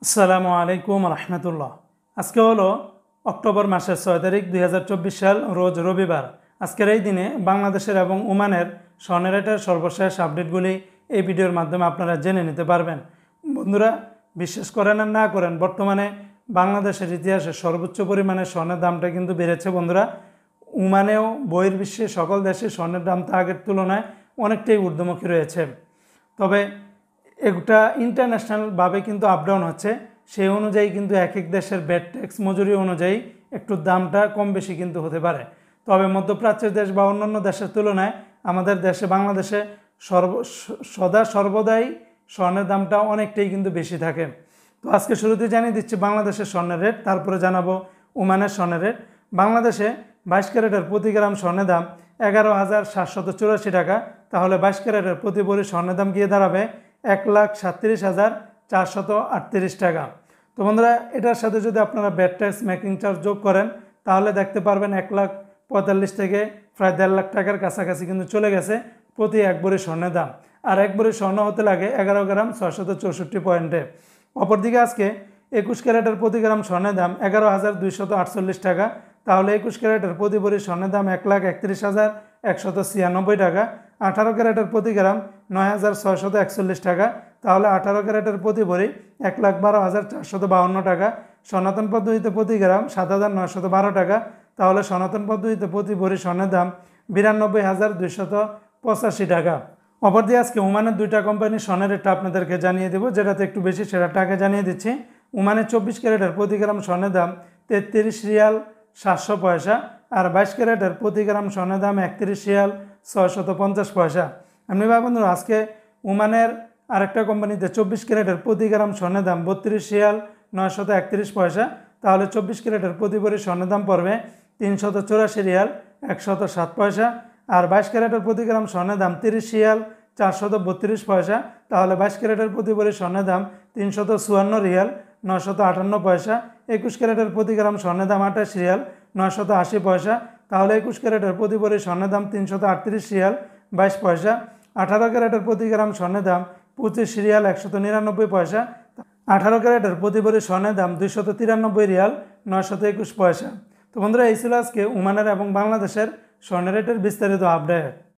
আসসালামু আলাইকুম রহমতুল্লাহ। আজকে হলো অক্টোবর মাসের 6 তারিখ 2024 সাল, রোজ রবিবার। আজকের এই দিনে বাংলাদেশের এবং ওমানের স্বর্ণ রেটের সর্বশেষ আপডেটগুলি এই ভিডিওর মাধ্যমে আপনারা জেনে নিতে পারবেন। বন্ধুরা, বিশ্বাস করেন আর না করেন, বর্তমানে বাংলাদেশের ইতিহাসে সর্বোচ্চ পরিমাণে স্বর্ণের দামটা কিন্তু বেড়েছে। বন্ধুরা, ওমানেও বহির্বিশ্বে সকল দেশে স্বর্ণের দামটা আগের তুলনায় অনেকটাই ঊর্ধ্বমুখী রয়েছে। তবে এটা ইন্টারন্যাশনালভাবে কিন্তু আপডাউন হচ্ছে, সেই অনুযায়ী কিন্তু এক এক দেশের ভ্যাট ট্যাক্স মজুরি অনুযায়ী একটু দামটা কম বেশি কিন্তু হতে পারে। তবে মধ্যপ্রাচ্যের দেশ বা অন্যান্য দেশের তুলনায় আমাদের দেশে বাংলাদেশে সর্বদাই স্বর্ণের দামটা অনেকটাই কিন্তু বেশি থাকে। তো আজকে শুরুতে জানিয়ে দিচ্ছি বাংলাদেশের স্বর্ণের রেট, তারপরে জানাবো ওমানের স্বর্ণের রেট। বাংলাদেশে 22 ক্যারেটের প্রতি গ্রাম স্বর্ণের দাম 11,784 টাকা। তাহলে 22 ক্যারেটের প্রতি ভরি স্বর্ণের দাম গিয়ে দাঁড়াবে 1,37,438 টাকা। তো বন্ধুরা, এটার সাথে যদি আপনারা ভ্যাট ট্যাক্স মেকিং চার্জ যোগ করেন তাহলে দেখতে পারবেন 1,45,000 থেকে প্রায় 1.5 লাখ টাকার কাছাকাছি কিন্তু চলে গেছে প্রতি এক ভরি স্বর্ণের দাম। আর এক ভরি স্বর্ণ হতে লাগে 11 গ্রাম 664 পয়েন্টে। অপরদিকে আজকে 21 ক্যারেটের প্রতি গ্রাম স্বর্ণের দাম 11,248 টাকা। তাহলে 21 ক্যারেটের প্রতি ভরি স্বর্ণের দাম 1,31,196 টাকা। 18 ক্যারেটের প্রতি গ্রাম 9,641 টাকা। তাহলে 18 ক্যারেটের প্রতি ভরি 1,12,452 টাকা। সনাতন পদ্ধতিতে প্রতি গ্রাম 7,912 টাকা। তাহলে সনাতন পদ্ধতিতে প্রতি ভরি স্বর্ণের দাম 92,285 টাকা। অপরদিকে আজকে ওমানের দুইটা কোম্পানির স্বর্ণের রেটটা আপনাদেরকে জানিয়ে দেবো, যেটাতে একটু বেশি সেটাটা আগে জানিয়ে দিচ্ছি। ওমানের 24 ক্যারেটের প্রতি গ্রাম স্বর্ণের দাম 33 রিয়াল 700 পয়সা। আর 22 ক্যারেটের প্রতি গ্রাম স্বর্ণের দাম 31 রিয়াল 650 পয়সা। এমনি ভাই বন্ধুরা, আজকে ওমানের আরেকটা কোম্পানিতে 24 ক্যারেটের প্রতি গ্রাম স্বর্ণের দাম 32 রিয়াল 931 পয়সা। তাহলে 24 ক্যারেটের প্রতি ভরি স্বর্ণের দাম পড়বে 384 রিয়াল 107 পয়সা। আর 22 ক্যারেটের প্রতি গ্রাম স্বর্ণের দাম 30 রিয়াল 432 পয়সা। তাহলে 22 ক্যারেটের প্রতি ভরি স্বর্ণের দাম 354 রিয়াল 958 পয়সা। 21 ক্যারেটের প্রতি গ্রাম স্বর্ণের দাম 28 রিয়াল 980 পয়সা। তাহলে 21 ক্যারেটের প্রতি ভরি স্বর্ণের দাম 338 রিয়াল 22 পয়সা। 18 ক্যারেটের প্রতি গ্রাম স্বর্ণের দাম 25 রিয়াল 199 পয়সা। 18 ক্যারেটের প্রতি ভরি স্বর্ণের দাম 293 রিয়াল 921 পয়সা। তো বন্ধুরা, এই ছিল আজকে ওমানের এবং বাংলাদেশের স্বর্ণের রেটের বিস্তারিত আপডেট।